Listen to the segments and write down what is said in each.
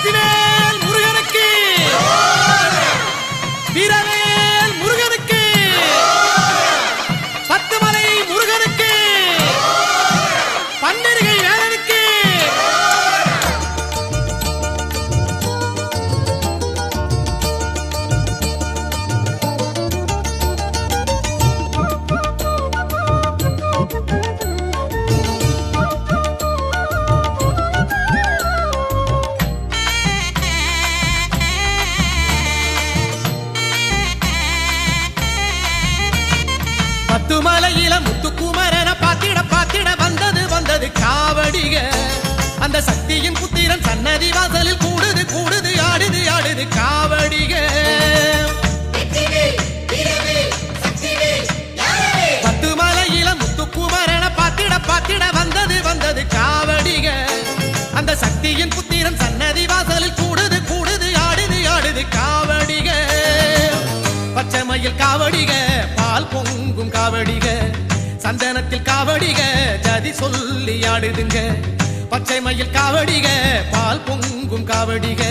வெற்றிவேல் முருகனுக்கு வீரவேல் முருகனுக்கு பத்துமலை முருகனுக்கு பன்னிருகை வேலனுக்கு பத்துமலையில முத்துக்குமரன பாத்திட பாத்திட வந்தது வந்தது காவடிக அந்த சக்தியின் புத்திரன் சன்னதி வாசலில் கூடுது கூடுது ஆடுது ஆடுது காவடிக பத்துமலையில முத்துக்குமரன பாத்திட பாத்திட வந்தது வந்தது காவடிக அந்த சக்தியின் புத்திரன் சன்னதி வாசலில் கூடுது கூடுது ஆடுது ஆடுது காவடிக பச்சைமயில் காவடிக பால் பொங்கும் காவடிக சந்தனத்தில் காவடிக ஜதி சொல்லி ஆடுதுங்க பச்சைமயில் காவடிக பால் பொங்கும் காவடிக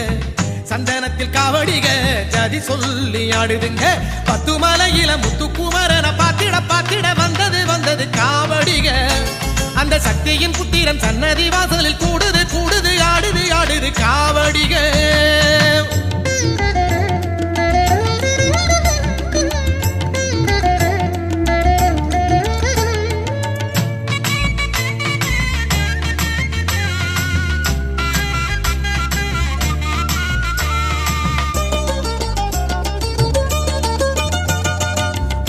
சந்தனத்தில் காவடிக ஜதி சொல்லி ஆடுதுங்க பத்துமலையில முத்துக்குமரன பாத்திட பாத்திட வந்தது வந்தது காவடிக அந்த சக்தியின் புத்திரன் சன்னதி வாசலில் கூடுது கூடுது ஆடுது ஆடுது காவடிக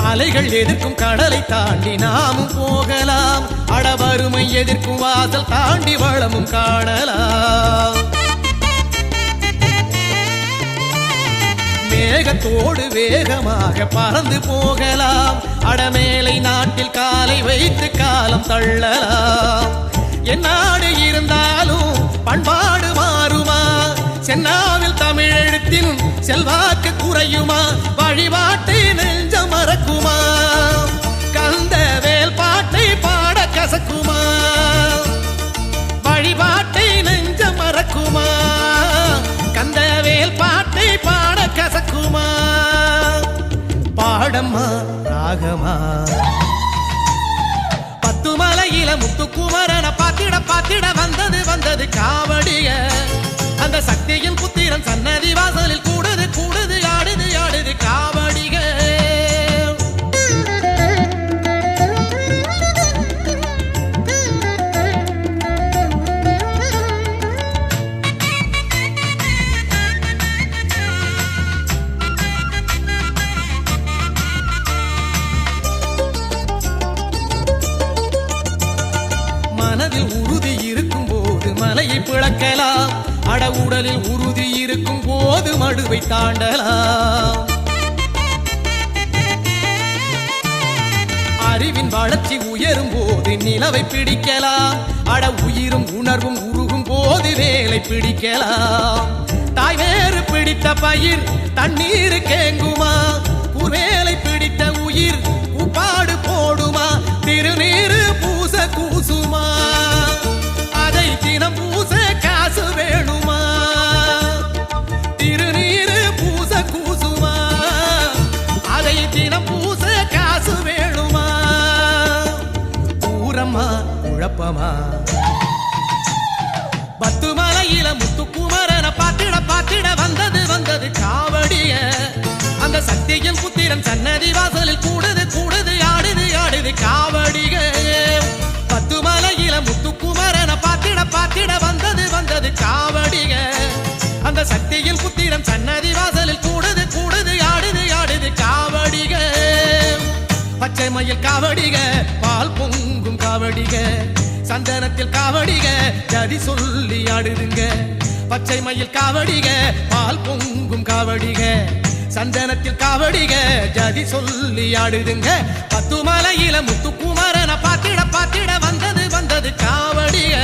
அலைகள் எதிர்க்கும் கடலை தாண்டி நாமும் போகலாம் அடவருமை எதிர்க்கும் வாசல் தாண்டி வளமும் காணலாம் மேகத்தோடு வேகமாக பறந்து போகலாம் அடமேலை நாட்டில் காலை வைத்து காலம் தள்ளலாம் என்னாடு இருந்தாலும் பண்பாடு மாறுமா சென்னாவில் தமிழ் எழுத்தின் செல்வாக்கு குறையுமா வழிபாட்டை நெஞ்ச மறக்குமா கந்த வேல் பாட்டை பாட கசக்குமா வழிபாட்டை நெஞ்ச மறக்குமா கந்த வேல் பாட்டை பாட கசக்குமா பாடம்மா ராகமா பத்துமலையில முத்துக்குமரன பாத்திட பாத்திட வந்தது வந்தது காவடிய அந்த சக்தியின் புத்திரன் சன்னதி வாசலில் கூடுது கூடுது ஆடுது ஆடுது காவடிக மனதில் உறுதி இருக்கும் போது மலையை பிளக்கலாம் அட உடலில் உறுதி இருக்கும் போது மடுவை தாண்டலாம் அறிவின் வளர்ச்சி உயரும் போது நிலவை பிடிக்கலாம் அட உயிரும் உணர்வும் உருகும் போது வேலை பிடிக்கலாம் தாய் வேறு பிடித்த பயிர் தண்ணீர் கேங்குமா குவேலை பிடித்த உயிர் உப்பாடு போடுமா திருநீரு பூச கூசுமா அதை தினம் பூச காசு வேணுமா திருநீரு பூச கூசுமா அதை தினம் பூச காசு வேணுமா ஊரம்மா குழப்பமா பத்துமலையில முத்துக்குமரன பாத்திட பாத்திட வந்தது வந்தது காவடிய அந்த சக்தியின் புத்திரன் சன்னதி வாசலில் கூடுது கூடுது ஆடுது ஆடுது காவடிக பத்துமலையில முத்துக்குமரன பாத்திட பாத்திட வந்தது வந்தது காவடிக அந்த சக்தியின் புத்திரன் சன்னதி வாசலில் கூடுது கூடுது ஆடுது ஆடுது காவடிக பச்சைமயில் காவடிக பால் பொங்கும் காவடிக சந்தனத்தில் காவடிக ஜதி சொல்லி ஆடுதுங்க பச்சைமயில் காவடிக பால் பொங்கும் காவடிக சந்தனத்தில் காவடிக ஜதி சொல்லி ஆடுதுங்க பத்துமலையில முத்துக்குமரன பாத்திட பாத்திட வந்தது வந்தது காவடிக